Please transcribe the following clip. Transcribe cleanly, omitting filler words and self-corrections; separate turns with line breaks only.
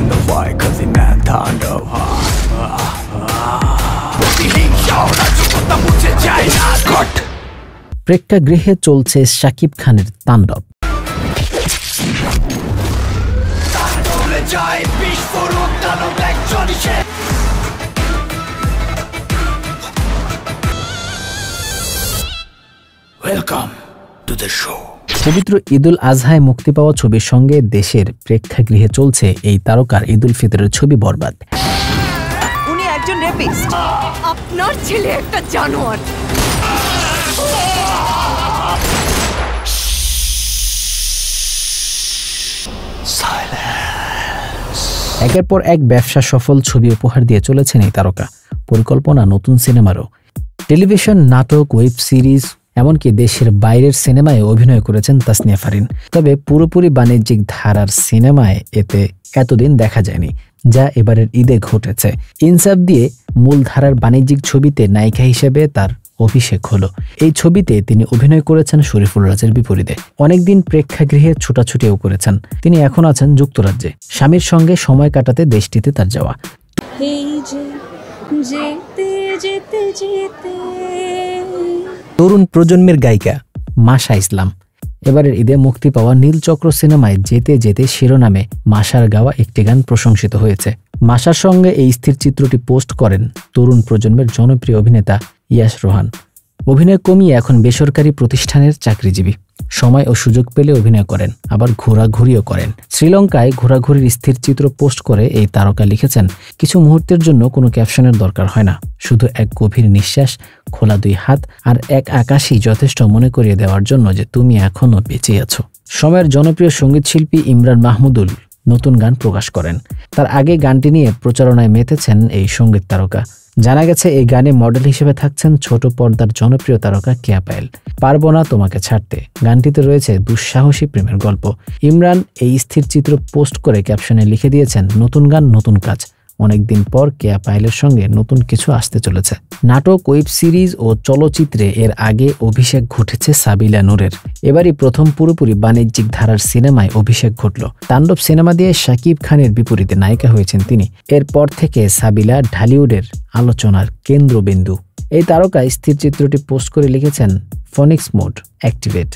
in the fight cause he man তাণ্ডব
প্রেক্ষাগৃহে চলছে শাকিব খানের তাণ্ডব।
Welcome to the show.
পবিত্র ঈদুল আজহায় মুক্তি পাওয়া ছবির সঙ্গে দেশের প্রেক্ষাগৃহে চলছে এই তারকার ঈদুল ফিতরের ছবি বরবাদ।
উনি একজন রেপিস্ট, আপনার ছেলে একটা জানোয়ার।
একের পর এক ব্যবসা সফল ছবি উপহার দিয়ে চলেছেন এই তারকা। পরিকল্পনা নতুন সিনেমারও। টেলিভিশন, নাটক, ওয়েব সিরিজ, এমনকি দেশের বাইরের সিনেমায় অভিনয় করেছেন তাসনিয়া ফারিন। তবে পুরোপুরি বাণিজ্যিক ধারার সিনেমায় এতে এতদিন দেখা যায়নি, যা এবারের ঈদে ঘটেছে। ইনসাফ দিয়ে মূলধারার বাণিজ্যিক ছবিতে নায়িকা হিসেবে তার অভিষেক হলো। এই ছবিতে তিনি অভিনয় করেছেন শরীফুল রাজের বিপরীতে। অনেকদিন প্রেক্ষাগৃহে ছুটাছুটিও করেছেন। তিনি এখন আছেন যুক্তরাজ্যে, স্বামীর সঙ্গে সময় কাটাতে দেশটিতে তার যাওয়া। তরুণ প্রজন্মের গায়িকা মাশা ইসলাম এবারের ঈদে মুক্তি পাওয়া নীলচক্র সিনেমায় যেতে যেতে শিরোনামে মাশার গাওয়া একটি গান প্রশংসিত হয়েছে। মাশার সঙ্গে এই স্থির চিত্রটি পোস্ট করেন তরুণ প্রজন্মের জনপ্রিয় অভিনেতা ইয়াশ রোহান। অভিনয় কমিয়ে এখন বেসরকারি প্রতিষ্ঠানের চাকরিজীবী। সময় ও সুযোগ পেলে অভিনয় করেন, আবার ঘোরাঘুরিও করেন। শ্রীলঙ্কায় ঘোরাঘুরির স্থির চিত্র পোস্ট করে এই তারকা লিখেছেন, কিছু মুহূর্তের জন্য কোনো ক্যাপশনের দরকার হয় না, শুধু এক গভীর নিঃশ্বাস, খোলা দুই হাত আর এক আকাশই যথেষ্ট মনে করিয়ে দেওয়ার জন্য যে তুমি এখনো বেঁচে আছো। সময়ের জনপ্রিয় সঙ্গীত শিল্পী ইমরান মাহমুদুল নতুন গান প্রকাশ করেন। তার আগে গানটি নিয়ে প্রচারণায় মেতেছেন এই সঙ্গীত তারকা। জানা গেছে এই গানে মডেল হিসেবে থাকছেন ছোট পর্দার জনপ্রিয় তারকা কেয়া পায়েল। পারবো না তোমাকে ছাড়তে গানটিতে রয়েছে দুঃসাহসী প্রেমের গল্প। ইমরান এই স্থির চিত্র পোস্ট করে ক্যাপশনে লিখে দিয়েছেন, নতুন গান নতুন কাজ, অনেকদিন পর কেয়া পায়েলের সঙ্গে নতুন কিছু আসতে চলেছে। নাটক, ওয়েব সিরিজ ও চলচ্চিত্রে এর আগে অভিষেক ঘটেছে সাবিলা নূরের। এবারই প্রথম পুরোপুরি বাণিজ্যিক ধারার সিনেমায় অভিষেক ঘটল। তাণ্ডব সিনেমা দিয়ে শাকিব খানের বিপরীতে নায়িকা হয়েছেন তিনি। এরপর থেকে সাবিলা ঢালিউডের আলোচনার কেন্দ্রবিন্দু। এই তারকা স্থির চিত্রটি পোস্ট করে লিখেছেন, ফোনিক্স মোড অ্যাক্টিভেট।